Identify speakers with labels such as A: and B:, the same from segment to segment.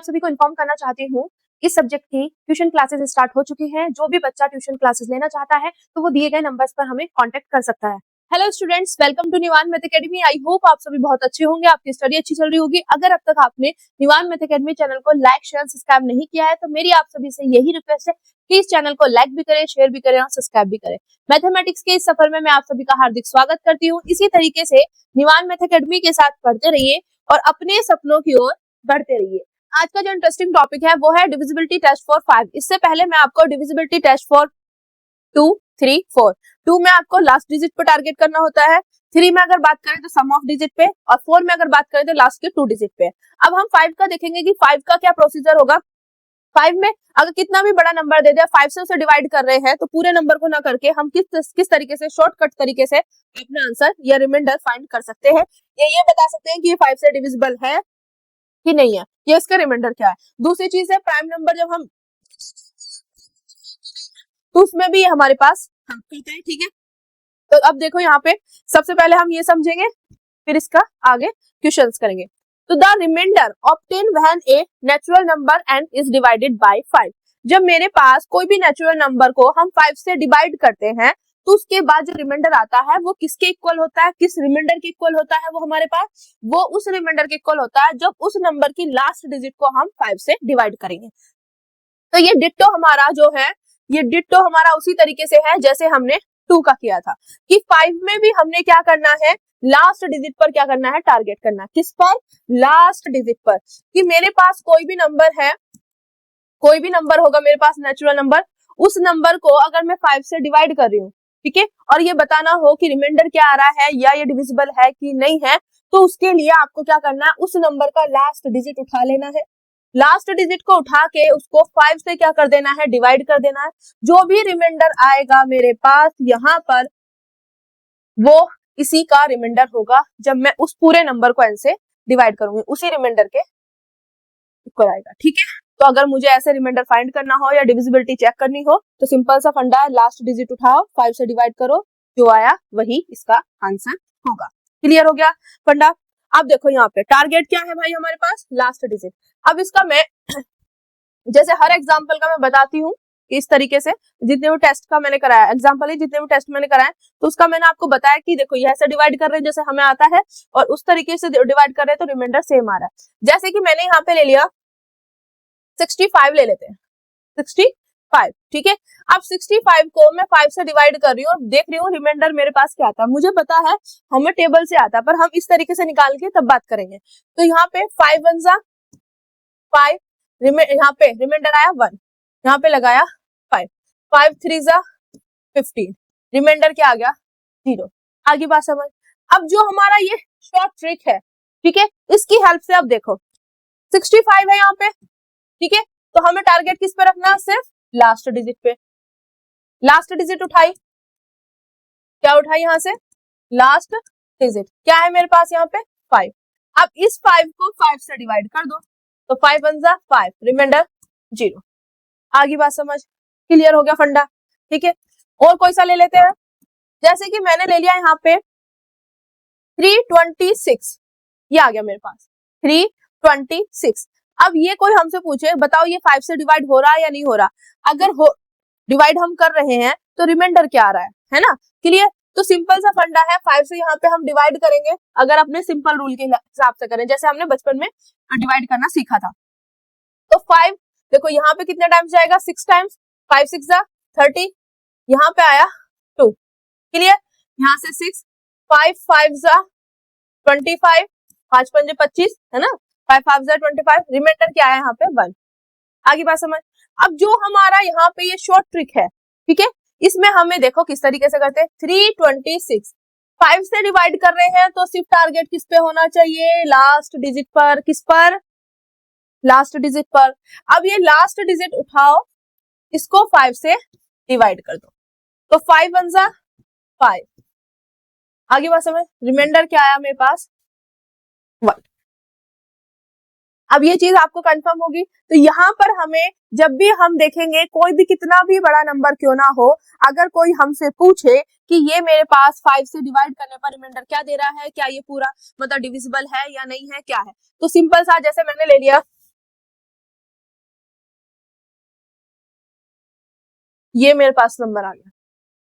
A: सभी को इन्फॉर्म करना चाहती हूँ, इस सब्जेक्ट की ट्यूशन क्लासेस स्टार्ट हो चुकी हैं। जो भी बच्चा ट्यूशन क्लासेस लेना चाहता है तो वो दिए गए नंबर्स पर हमें कांटेक्ट कर सकता है। Hello students, welcome to Nivan math academy. I hope आप सभी बहुत अच्छे होंगे, आपकी स्टडी अच्छी चल रही होगी। अगर अब तक आपने निवान मैथ एकेडमी चैनल को लाइक शेयर सब्सक्राइब नहीं किया है तो मेरी आप सभी से यही रिक्वेस्ट है, प्लीज चैनल को लाइक भी करें, शेयर भी करें और सब्सक्राइब भी करें। मैथमेटिक्स के इस सफर में मैं आप सभी का हार्दिक स्वागत करती हूँ। इसी तरीके से निवान मैथ एकेडमी के साथ पढ़ते रहिए और अपने सपनों की ओर बढ़ते रहिए। आज का जो इंटरेस्टिंग टॉपिक है वो है डिविजिबिलिटी टेस्ट फॉर 5। इससे पहले मैं आपको डिविजिबिलिटी टेस्ट फॉर 2, 3, 4। 2 में आपको लास्ट डिजिट पे टारगेट करना होता है, 3 में अगर बात करें तो सम ऑफ डिजिट पे, और 4 में अगर बात करें तो लास्ट के 2 डिजिट पे। अब हम 5 का देखेंगे कि 5 का क्या प्रोसीजर होगा। 5 में अगर कितना भी बड़ा नंबर दे दे, 5 से उसे डिवाइड कर रहे हैं तो पूरे नंबर को ना करके हम किस तरीके से, शॉर्टकट तरीके से अपना आंसर या रिमाइंडर फाइंड कर सकते हैं। ये बता सकते हैं कि ये 5 से डिविजिबल है कि नहीं है, ये इसका रिमाइंडर क्या है। दूसरी चीज है प्राइम नंबर, जब हम तो उसमें भी हमारे पास हम करते हैं, ठीक है। तो अब देखो यहाँ पे सबसे पहले हम ये समझेंगे, फिर इसका आगे क्वेश्चंस करेंगे। तो the remainder obtain when a natural number n is divided by 5। जब मेरे पास कोई भी नेचुरल नंबर को हम 5 से डिवाइड करते हैं तो उसके बाद जो रिमाइंडर आता है वो किसके इक्वल होता है, किस रिमाइंडर के इक्वल होता है वो हमारे पास, वो उस रिमाइंडर के इक्वल होता है जब उस नंबर की लास्ट डिजिट को हम 5 से डिवाइड करेंगे। तो ये डिट्टो हमारा जो है, ये डिट्टो हमारा उसी तरीके से है जैसे हमने 2 का किया था कि 5 में भी हमने क्या करना है, लास्ट डिजिट पर क्या करना है, टारगेट करना है। किस पर, लास्ट डिजिट पर। कि मेरे पास कोई भी नंबर है, कोई भी नंबर होगा मेरे पास नेचुरल नंबर, उस नंबर को अगर मैं 5 से डिवाइड कर रही हूँ, ठीक है, और ये बताना हो कि रिमाइंडर क्या आ रहा है या ये डिविजिबल है कि नहीं है, तो उसके लिए आपको क्या करना है, उस नंबर का लास्ट डिजिट उठा लेना है। लास्ट डिजिट को उठा के उसको 5 से क्या कर देना है, डिवाइड कर देना है। जो भी रिमाइंडर आएगा मेरे पास यहाँ पर वो इसी का रिमाइंडर होगा जब मैं उस पूरे नंबर को n से डिवाइड करूंगी, उसी रिमाइंडर के इक्वल आएगा, ठीक है। तो अगर मुझे ऐसे रिमाइंडर फाइंड करना हो या डिविजिबिलिटी चेक करनी हो तो सिंपल सा फंडा है, लास्ट डिजिट उठाओ, 5 से डिवाइड करो, जो आया वही इसका आंसर होगा। क्लियर हो गया फंडा। अब देखो यहाँ पे टारगेट क्या है भाई हमारे पास, लास्ट डिजिट। अब इसका मैं जैसे हर एग्जाम्पल का मैं बताती हूँ कि इस तरीके से जितने भी टेस्ट का मैंने कराया, एग्जाम्पल ही जितने भी टेस्ट मैंने कराए तो उसका मैंने आपको बताया कि देखो ये ऐसे डिवाइड कर रहे हैं जैसे हमें आता है और उस तरीके से डिवाइड कर रहे हैं तो रिमाइंडर सेम आ रहा है। जैसे कि मैंने यहाँ पे ले लिया 65, ले लेते हैं 65, ठीक है। अब 65 को मैं 5 से डिवाइड कर रही हूँ और देख रही हूँ रिमाइंडर मेरे पास क्या आता है। मुझे पता है हमें टेबल से आता है, पर हम इस तरीके से निकाल के तब बात करेंगे। तो यहाँ पे 5 1 जा 5, यहाँ पे रिमाइंडर आया 1, यहाँ पे लगाया 5, 5 3 जा 15, रिमाइंडर क्या आ गया 0। आगे बात समझ। अब जो हमारा ये शॉर्ट ट्रिक है, ठीक है, इसकी हेल्प से अब देखो 65 है यहाँ पे, ठीक है, तो हमें टारगेट किस पे रखना है, सिर्फ लास्ट डिजिट पे। लास्ट डिजिट उठाई, क्या उठाई यहाँ से, लास्ट डिजिट क्या है मेरे पास यहाँ पे 5। अब इस 5 को 5 से डिवाइड कर दो तो 5 1 जा 5, रिमाइंडर 0। आगे बात समझ, क्लियर हो गया फंडा, ठीक है। और कोई सा ले लेते हैं, जैसे कि मैंने ले लिया यहाँ पे 326, ये आ गया मेरे पास 326। अब ये कोई हमसे पूछे बताओ ये 5 से डिवाइड हो रहा है या नहीं हो रहा, अगर हो डिवाइड हम कर रहे हैं तो रिमाइंडर क्या आ रहा है ना, क्लियर। तो सिंपल सा फंडा है, 5 से यहाँ पे हम डिवाइड करेंगे अगर अपने सिंपल रूल के हिसाब से करें, जैसे हमने बचपन में डिवाइड करना सीखा था। तो 5 देखो यहाँ पे कितने टाइम्स जाएगा, 6 टाइम्स, 5 6 जा 30, यहाँ पे आया 2, क्लियर। यहाँ से 6, 5 5 जा 25, 5 5 25 है ना, 5 5 जा 25, रिमाइंडर क्या है यहाँ पे 1। आगे बात समझ। अब जो हमारा यहाँ पे ये शॉर्ट ट्रिक है, ठीक है, इसमें हमें देखो किस तरीके से करते हैं, 326 5 से डिवाइड कर रहे हैं तो सिर्फ टारगेट किस पे होना चाहिए, लास्ट डिजिट पर। किस पर, लास्ट डिजिट पर। अब ये लास्ट डिजिट उठाओ, इसको 5 से डिवाइड कर दो तो 5 1 जा 5, आगे बात समझ। रिमाइंडर क्या आया मेरे पास 1। अब ये चीज आपको कंफर्म होगी। तो यहाँ पर हमें जब भी हम देखेंगे कोई भी कितना भी बड़ा नंबर क्यों ना हो, अगर कोई हमसे पूछे कि ये मेरे पास 5 से डिवाइड करने पर रिमाइंडर क्या दे रहा है, क्या ये पूरा मतलब डिविजिबल है या नहीं है, क्या है, तो सिंपल सा जैसे मैंने ले लिया ये मेरे पास नंबर आ गया।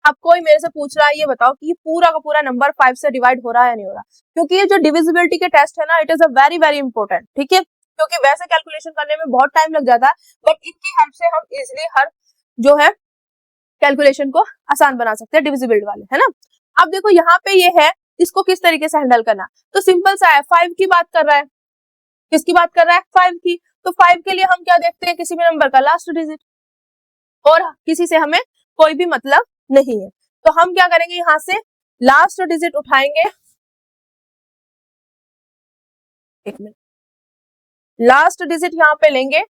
A: अब कोई मेरे से पूछ रहा है, ये बताओ कि ये पूरा का पूरा नंबर 5 से डिवाइड हो रहा है या नहीं हो रहा, क्योंकि ये जो डिविजिबिलिटी के टेस्ट है ना, it is a very very important, ठीक है, क्योंकि वैसे कैलकुलेशन करने में बहुत टाइम लग जाता है, बट इनकी हेल्प से हम इजिली हर जो है कैलकुलेशन को आसान बना सकते हैं, डिविजिबिलिटी वाले, है ना। अब देखो यहाँ पे ये है, इसको किस तरीके से हैंडल करना, तो सिंपल सा है, 5 की बात कर रहा है, किसकी बात कर रहा है, 5 की, तो 5 के लिए हम क्या देखते हैं, किसी भी नंबर का लास्ट डिजिट, और किसी से हमें कोई भी मतलब नहीं है, तो हम क्या करेंगे, यहां से लास्ट डिजिट उठाएंगे, एक मिनट, लास्ट डिजिट यहाँ पे लेंगे,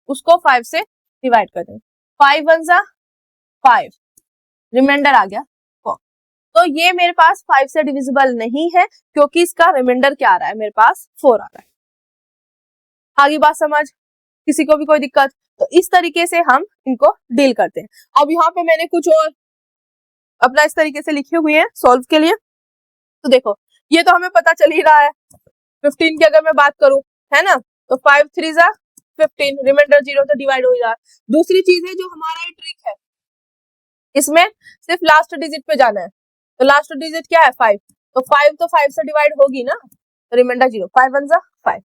A: उसको 5 से डिवाइड कर देंगे, 5 वन जा 5, रिमाइंडर आ गया 4, तो ये मेरे पास 5 से डिविजिबल नहीं है, क्योंकि इसका रिमाइंडर क्या आ रहा है, मेरे पास 4 आ रहा है। आगे बात समझ, किसी को भी कोई दिक्कत, तो इस तरीके से हम इनको डील करते हैं। अब यहाँ पे मैंने कुछ और अपना इस तरीके से लिखे हुए हैं सॉल्व के लिए, तो देखो ये तो हमें पता चल ही रहा है, 15 की अगर मैं बात करूं, है ना, तो 5 3 जा 15, रिमाइंडर 0 तो डिवाइड हो ही रहा है। दूसरी चीज है जो हमारा ये ट्रिक है, इसमें सिर्फ लास्ट डिजिट पे जाना है, तो लास्ट डिजिट क्या है 5, तो 5 तो 5 से डिवाइड होगी ना, तो रिमाइंडर 0, 5 वन जा 5,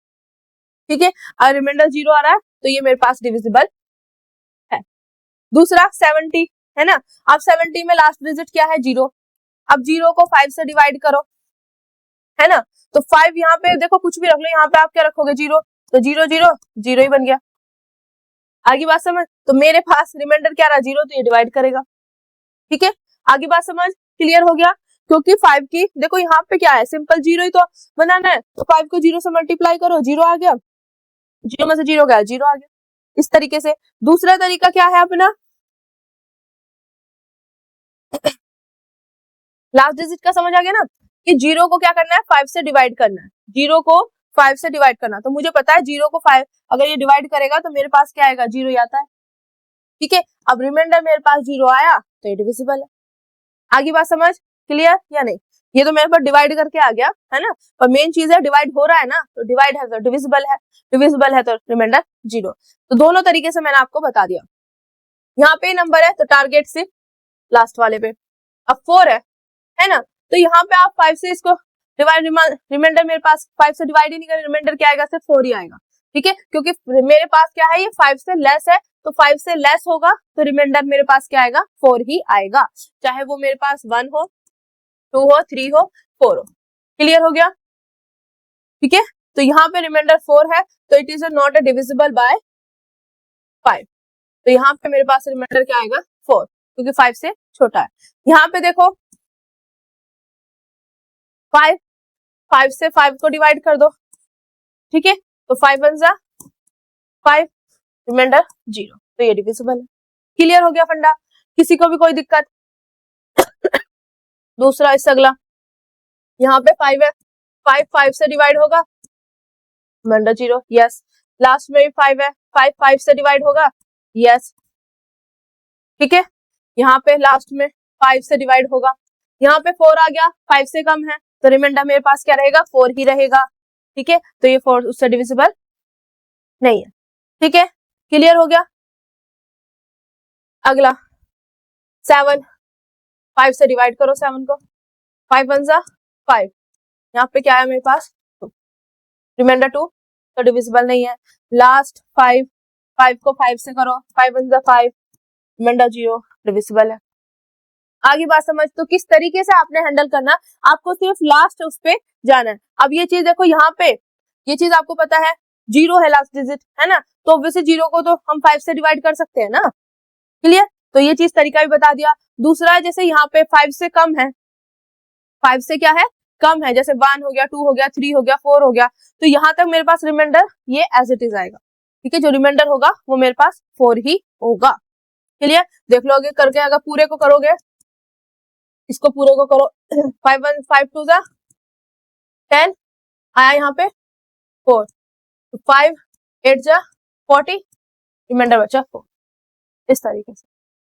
A: ठीक है, और रिमाइंडर 0 आ रहा है, तो ये मेरे पास डिविजिबल है। दूसरा 70 है ना, अब 70 में लास्ट डिजिट क्या है 0, अब 0 को 5 से डिवाइड करो, है ना, तो 5 यहाँ पे देखो कुछ भी रख लो, यहाँ पे आप क्या रखोगे 0, तो 0 0 0 ही बन गया। आगे बात समझ, तो मेरे पास रिमाइंडर क्या रहा 0, तो ये डिवाइड करेगा, ठीक है, आगे बात समझ, क्लियर हो गया, क्योंकि 5 की देखो यहाँ पे क्या है, सिंपल 0 ही तो बनाना है, तो 5 को 0 से मल्टीप्लाई करो, 0 आ गया, 0 में से 0 गया, 0 आ गया, इस तरीके से। दूसरा तरीका क्या है अपना, लास्ट डिजिट का समझ आ गया ना, कि 0 को क्या करना है 5 से डिवाइड करना है, 0 को 5 से डिवाइड करना, तो मुझे पता है 0 को 5 अगर ये डिवाइड करेगा तो मेरे पास क्या आएगा 0 ही आता है, ठीक है, अब रिमाइंडर मेरे पास 0 आया, तो ये डिविजिबल है। आगे बात समझ, क्लियर या नहीं, ये तो मेरे पास डिवाइड करके आ गया, है ना, पर मेन चीज है डिवाइड हो रहा है ना, तो डिवाइड है तो डिविजिबल है, डिविजिबल है तो रिमाइंडर 0, तो दोनों तरीके से मैंने आपको बता दिया। यहाँ पे नंबर है तो टारगेट सिर्फ लास्ट वाले पे, अब 4 है ना, तो यहाँ पे आप 5 से इसको डिवाइड, रिमाइंडर मेरे पास 5 से डिवाइड ही नहीं करें, रिमाइंडर क्या आएगा, सिर्फ 4 ही आएगा, ठीक है, क्योंकि मेरे पास क्या है, ये 5 से लेस है, तो 5 से लेस होगा तो रिमाइंडर मेरे पास क्या आएगा 4 ही आएगा, चाहे वो मेरे पास 1 हो 2 हो 3 हो 4 हो, क्लियर हो गया, ठीक है, तो यहाँ पे रिमाइंडर 4 है, तो it is not a divisible by 5, तो यहाँ पे मेरे पास रिमाइंडर क्या आएगा 4, क्योंकि 5 से छोटा है। यहाँ पे देखो 5 से 5 को डिवाइड कर दो, ठीक है, तो 5 वन जा 5, रिमाइंडर 0, तो ये डिविजिबल है। क्लियर हो गया फंडा, किसी को भी कोई दिक्कत। दूसरा इससे अगला, यहाँ पे 5 है, 5 से डिवाइड होगा, रिमाइंडर 0, यस, लास्ट में भी 5 है, 5 से डिवाइड होगा, यस, ठीक है, यहाँ पे लास्ट में 5 से डिवाइड होगा, यहाँ पे 4 आ गया, 5 से कम है, तो रिमाइंडर मेरे पास क्या रहेगा 4 ही रहेगा, ठीक है, तो ये 4 उससे डिविजिबल नहीं है, ठीक है, क्लियर हो गया। अगला 7, 5 से डिवाइड करो 7 को, 5 वन जा 5, यहाँ पे क्या है मेरे पास 2, रिमाइंडर 2, तो डिविजिबल नहीं है। लास्ट 5 को 5 से करो, 5 वन जा 5, रिमाइंडर 0, डिविजिबल है। आगे बात समझ, तो किस तरीके से आपने हैंडल करना, आपको सिर्फ लास्ट उस पे जाना है। अब ये चीज देखो, यहाँ पे ये चीज आपको पता है 0 है लास्ट डिजिट, है ना, तो ऑब्वियसली 0 को तो हम 5 से डिवाइड कर सकते हैं ना, क्लियर, तो ये चीज तरीका भी बता दिया। दूसरा है जैसे यहाँ पे 5 से कम है, 5 से क्या है कम है, जैसे 1 हो गया 2 हो गया 3 हो गया 4 हो गया, तो यहाँ तक मेरे पास रिमाइंडर ये एज इट इज आएगा, ठीक है, जो रिमाइंडर होगा वो मेरे पास 4 ही होगा, क्लियर, देख लो आगे करके, अगर पूरे को करोगे, इसको पूरे को करो, 5 1 5 2 जा 10 आया, यहाँ पे 4, तो 5 8 जा 40, रिमाइंडर बचा 4, इस तरीके से।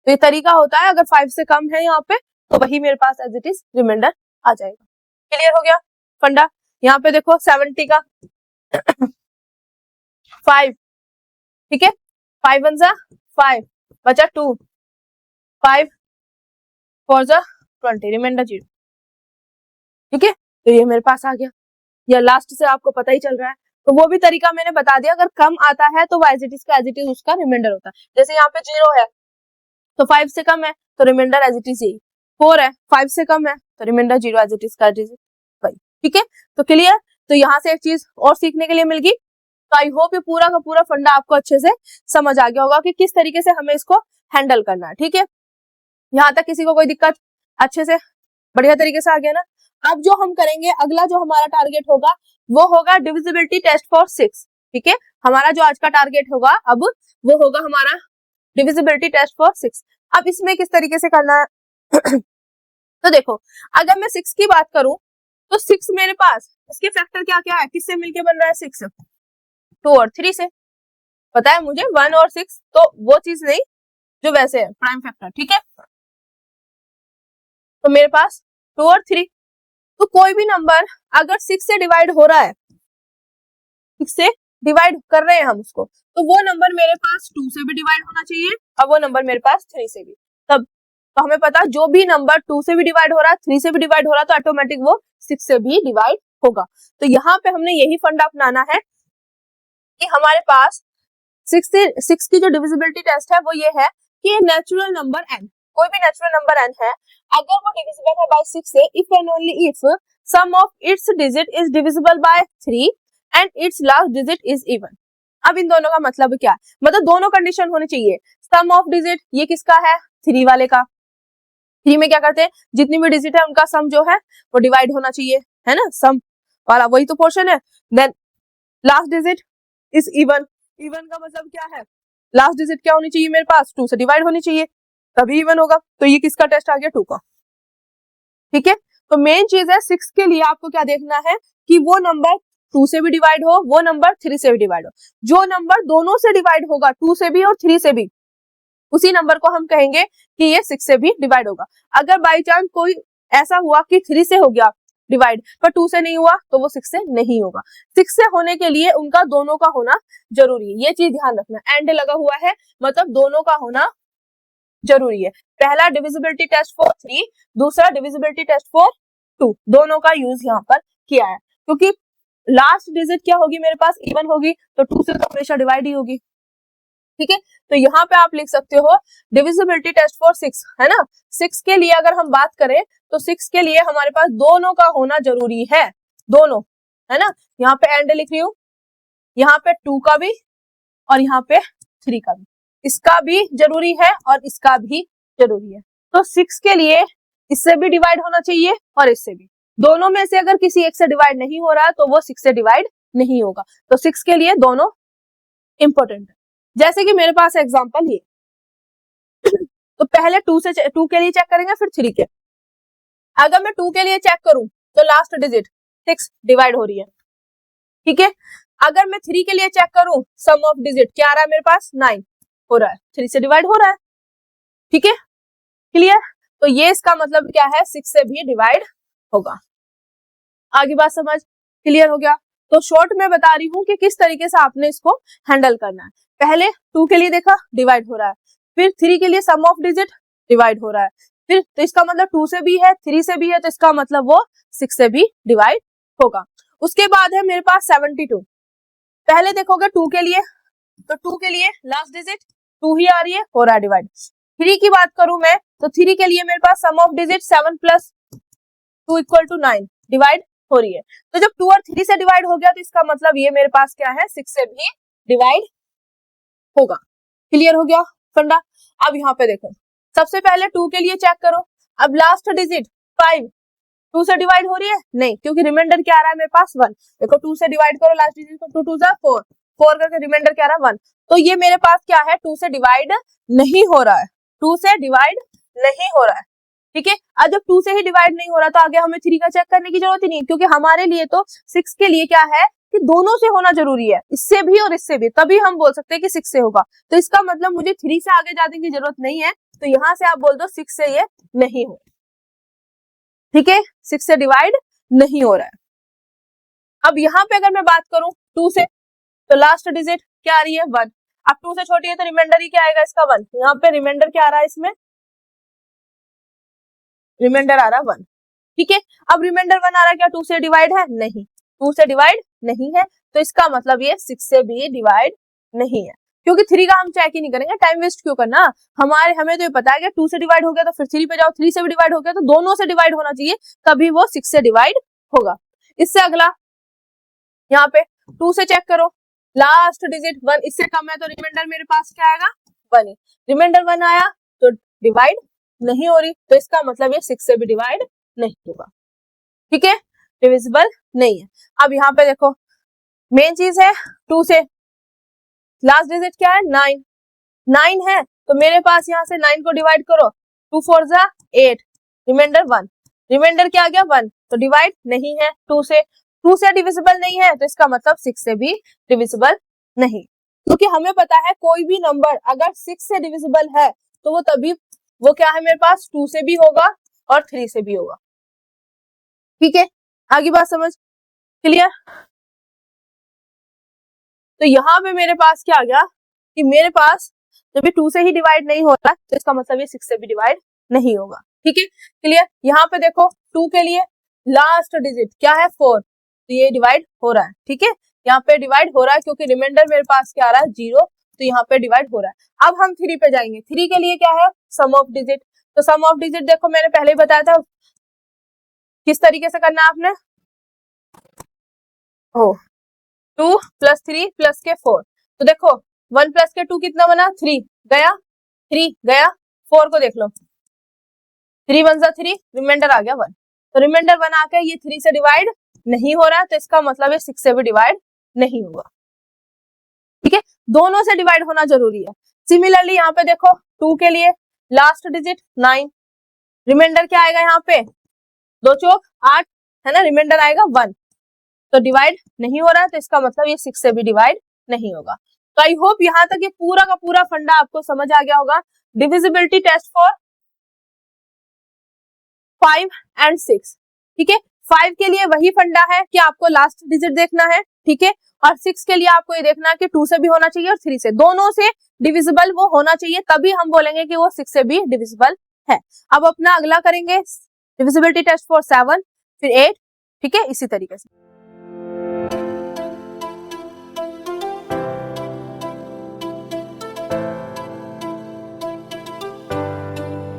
A: तो ये तरीका होता है, अगर 5 से कम है यहाँ पे तो वही मेरे पास एज इट इज रिमाइंडर आ जाएगा। क्लियर हो गया फंडा। यहाँ पे देखो 70 का 5, ठीक है, 5 वन जा 5 बचा 2, 5 4 जा 20, रिमाइंडर 0। ठीक है, तो ये मेरे पास आ गया। या लास्ट से आपको पता ही चल रहा है, तो वो भी तरीका मैंने बता दिया। अगर कम आता है तो एज इट इज का एज इट इज उसका रिमाइंडर होता है। जैसे यहाँ पे 0 है तो 5 से कम है तो रिमाइंडर एज इट इज यही, 4 है 5 से कम है तो रिमाइंडर 0 एज इट इज का वही। ठीक है, तो क्लियर। तो यहाँ से एक चीज और सीखने के लिए मिल गई। तो आई होप ये पूरा का पूरा फंडा आपको अच्छे से समझ आ गया होगा कि किस तरीके से हमें इसको हैंडल करना है। ठीक है, यहाँ तक किसी को कोई दिक्कत अच्छे से बढ़िया तरीके से आ गया ना। अब जो हम करेंगे, अगला जो हमारा टारगेट होगा वो होगा डिविजिबिलिटी टेस्ट फॉर 6। ठीक है, हमारा जो आज का टारगेट होगा अब वो होगा हमारा डिविजिबिलिटी टेस्ट फॉर 6। अब इसमें किस तरीके से करना है तो देखो, अगर मैं 6 की बात करूं तो 6 मेरे पास इसके फैक्टर क्या क्या है, किससे मिलके बन रहा है 6, 2 और 3 से। पता है मुझे 1 और 6, तो वो चीज नहीं जो वैसे है प्राइम फैक्टर। ठीक है, तो मेरे पास 2 और 3, तो कोई भी नंबर अगर 6 से डिवाइड हो रहा है, 6 से डिवाइड कर रहे हैं हम उसको, तो वो नंबर मेरे पास 2 से भी डिवाइड होना चाहिए और वो नंबर मेरे पास 3 से भी। तब तो हमें पता जो भी नंबर 2 से भी डिवाइड हो रहा है, 3 से भी डिवाइड हो रहा है, तो ऑटोमेटिक वो 6 से भी डिवाइड होगा। तो यहाँ पे हमने यही फंडा अपनाना है कि हमारे पास 6 की जो डिविजिबिलिटी टेस्ट है वो ये है कि नेचुरल नंबर n, कोई भी नेचुरल नंबर n है, अगर वो डिविजिबल है बाय 6 से, if and only if sum of its digit is divisible by 3 and its last digit is even. अब इन दोनों का मतलब क्या है, मतलब दोनों कंडीशन होनी चाहिए। सम ऑफ डिजिट ये किसका है, 3 वाले का। 3 में क्या करते हैं, जितनी भी डिजिट है उनका सम जो है वो डिवाइड होना चाहिए, है ना, सम वाला वही तो पोर्शन है। Then last digit is even, even का मतलब क्या है, लास्ट डिजिट क्या होनी चाहिए मेरे पास, 2 से डिवाइड होनी चाहिए तभी इवन होगा। तो ये किसका टेस्ट आ गया, 2 का। ठीक है, तो मेन चीज है 6 के लिए आपको क्या देखना है कि वो नंबर 2 से भी डिवाइड हो, वो नंबर 3 से भी डिवाइड हो। जो नंबर दोनों से डिवाइड होगा, 2 से भी और 3 से भी, उसी नंबर को हम कहेंगे कि ये 6 से भी डिवाइड होगा। अगर बाई चांस कोई ऐसा हुआ कि 3 से हो गया डिवाइड पर 2 से नहीं हुआ तो वो 6 से नहीं होगा। 6 से होने के लिए उनका दोनों का होना जरूरी है, ये चीज ध्यान रखना। एंड लगा हुआ है मतलब दोनों का होना जरूरी है। पहला डिविजिबिलिटी टेस्ट फॉर 3, दूसरा डिविजिबिलिटी टेस्ट फॉर 2, दोनों का यूज यहाँ पर किया है। क्योंकि लास्ट डिजिट क्या होगी मेरे पास, इवन होगी, तो 2 से तो हमेशा डिवाइड ही होगी। ठीक है, तो यहाँ पे आप लिख सकते हो डिविजिबिलिटी टेस्ट फॉर 6, है ना। 6 के लिए अगर हम बात करें तो 6 के लिए हमारे पास दोनों का होना जरूरी है, दोनों, है ना। यहाँ पे एंड लिख रही हूँ, यहाँ पे 2 का भी और यहाँ पे 3 का भी, इसका भी जरूरी है और इसका भी जरूरी है। तो 6 के लिए इससे भी डिवाइड होना चाहिए और इससे भी, दोनों में से अगर किसी एक से डिवाइड नहीं हो रहा तो वो 6 से डिवाइड नहीं होगा। तो 6 के लिए दोनों इंपॉर्टेंट है। जैसे कि मेरे पास एग्जांपल ये तो पहले 2 के लिए चेक करेंगे, फिर 3 के। अगर मैं 2 के लिए चेक करूं तो लास्ट डिजिट 6 डिवाइड हो रही है। ठीक है, अगर मैं 3 के लिए चेक करूं, सम ऑफ डिजिट क्या आ रहा है मेरे पास, 9 हो रहा है, 3 से डिवाइड हो रहा है। ठीक है, क्लियर। तो ये इसका मतलब क्या है, 6 से भी डिवाइड होगा। आगे बात समझ क्लियर हो गया। तो शॉर्ट में बता रही हूँ कि किस तरीके से आपने इसको हैंडल करना है। पहले 2 के लिए देखा डिवाइड हो रहा है, फिर 3 के लिए सम ऑफ डिजिट डिवाइड हो रहा है, फिर तो इसका मतलब 2 से भी है 3 से भी है, तो इसका मतलब वो 6 से भी डिवाइड होगा। उसके बाद है मेरे पास 72। पहले देखोगे 2 के लिए, तो 2 के लिए लास्ट डिजिट 2 ही आ रही है, हो रहा है डिवाइड। 3 की बात करूं मैं तो 3 के लिए मेरे पास sum of digit 7 plus 2 equal to 9 divide हो रही है। तो जब 2 और 3 से डिवाइड हो गया तो इसका मतलब ये मेरे पास क्या है, 6 से भी डिवाइड होगा। क्लियर हो गया फंडा। अब यहाँ पे देखो, सबसे पहले 2 के लिए चेक करो। अब लास्ट डिजिट 5 2 से डिवाइड हो रही है नहीं, क्योंकि रिमाइंडर क्या आ रहा है मेरे पास 1। देखो 2 से डिवाइड करो लास्ट डिजिट को, 2 2 जा 4, 4 करके रिमाइंडर क्या आ रहा है 1। तो ये मेरे पास क्या है, 2 से डिवाइड नहीं हो रहा है, 2 से डिवाइड नहीं हो रहा है। ठीक है, अब जब 2 से ही डिवाइड नहीं हो रहा तो आगे हमें 3 का चेक करने की जरूरत ही नहीं, क्योंकि हमारे लिए तो 6 के लिए क्या है कि दोनों से होना जरूरी है, इससे भी और इससे भी, तभी हम बोल सकते हैं कि 6 से होगा। तो इसका मतलब मुझे 3 से आगे जाने की जरूरत नहीं है, तो यहाँ से आप बोल दो 6 से ये नहीं हो। ठीक है, 6 से डिवाइड नहीं हो रहा है। अब यहाँ पे अगर मैं बात करूं 2 से, तो लास्ट डिजिट क्या आ रही है 1। अब 2 से छोटी है तो रिमाइंडर ही क्या आएगा इसका 1। यहाँ पे रिमाइंडर क्या आ रहा है इसमें रिमाइंडर आ रहा 1। ठीक है, अब रिमाइंडर 1 आ रहा, क्या 2 से डिवाइड है? नहीं, 2 से डिवाइड नहीं है, तो इसका मतलब ये 6 से भी डिवाइड नहीं है, क्योंकि 3 का हम चेक ही नहीं करेंगे, टाइम वेस्ट क्यों करना। हमें तो ये पता है कि 2 से डिवाइड हो गया तो फिर 3 पे जाओ, 3 से भी डिवाइड हो गया तो दोनों से डिवाइड होना चाहिए, तभी वो 6 से डिवाइड होगा। इससे अगला यहाँ पे 2 से चेक करो, लास्ट डिजिट 1, इससे कम है तो रिमाइंडर मेरे पास क्या आएगा? 1 ही। रिमाइंडर 1 आया तो डिवाइड नहीं हो रही, तो इसका मतलब ये 6 से भी डिवाइड नहीं होगा। ठीक है, डिविजिबल नहीं है। अब यहाँ पे देखो, मेन चीज है 2 से लास्ट डिजिट क्या है? 9। 9 है तो मेरे पास यहाँ से 9 को डिवाइड करो, 2 4 जा 8, रिमाइंडर 1, रिमाइंडर क्या आ गया? 1, तो डिवाइड नहीं है 2 से डिविजिबल नहीं है, तो इसका मतलब 6 से भी डिविजिबल नहीं, क्योंकि हमें पता है कोई भी नंबर अगर 6 से डिविजिबल है तो वो तभी वो क्या है मेरे पास? 2 से भी होगा और 3 से भी होगा। ठीक है, आगे बात समझ क्लियर? तो यहाँ पे मेरे पास क्या आ गया कि मेरे पास जब भी 2 से ही डिवाइड नहीं हो रहा तो इसका मतलब ये 6 से भी डिवाइड नहीं होगा। ठीक है, क्लियर? यहाँ पे देखो 2 के लिए लास्ट डिजिट क्या है? 4, तो ये डिवाइड हो रहा है। ठीक है, यहाँ पे डिवाइड हो रहा है क्योंकि रिमाइंडर मेरे पास क्या आ रहा है? 0, तो यहाँ पे डिवाइड हो रहा है। अब हम 3 पे जाएंगे, 3 के लिए क्या है? सम ऑफ डिजिट। तो सम ऑफ डिजिट देखो मैंने पहले ही बताया था किस तरीके से करना है आपने। 2 + 3 + के 4, तो देखो 1 + के 2 कितना बना? 3 गया, 3 गया, 4 को देख लो, 3 1 3, रिमाइंडर आ गया 1, तो रिमाइंडर 1 आके ये 3 से डिवाइड नहीं हो रहा है, तो इसका मतलब ये 6 से भी डिवाइड नहीं होगा। ठीक है, दोनों से डिवाइड होना जरूरी है। सिमिलरली यहाँ पे देखो 2 के लिए लास्ट डिजिट 9, रिमाइंडर क्या आएगा? यहाँ पे 2 चौक 8 है ना, रिमाइंडर आएगा 1, तो डिवाइड नहीं हो रहा है, तो इसका मतलब ये 6 से भी डिवाइड नहीं होगा। तो आई होप यहाँ तक ये पूरा का पूरा फंडा आपको समझ आ गया होगा। डिविजिबिलिटी टेस्ट फॉर 5 और 6। ठीक है, 5 के लिए वही फंडा है कि आपको लास्ट डिजिट देखना है। ठीक है, और 6 के लिए आपको ये देखना है कि 2 से भी होना चाहिए और 3 से, दोनों से डिविजिबल वो होना चाहिए, तभी हम बोलेंगे कि वो 6 से भी डिविजिबल है। अब अपना अगला करेंगे डिविजिबिलिटी टेस्ट फॉर 7, फिर 8। ठीक है, इसी तरीके से।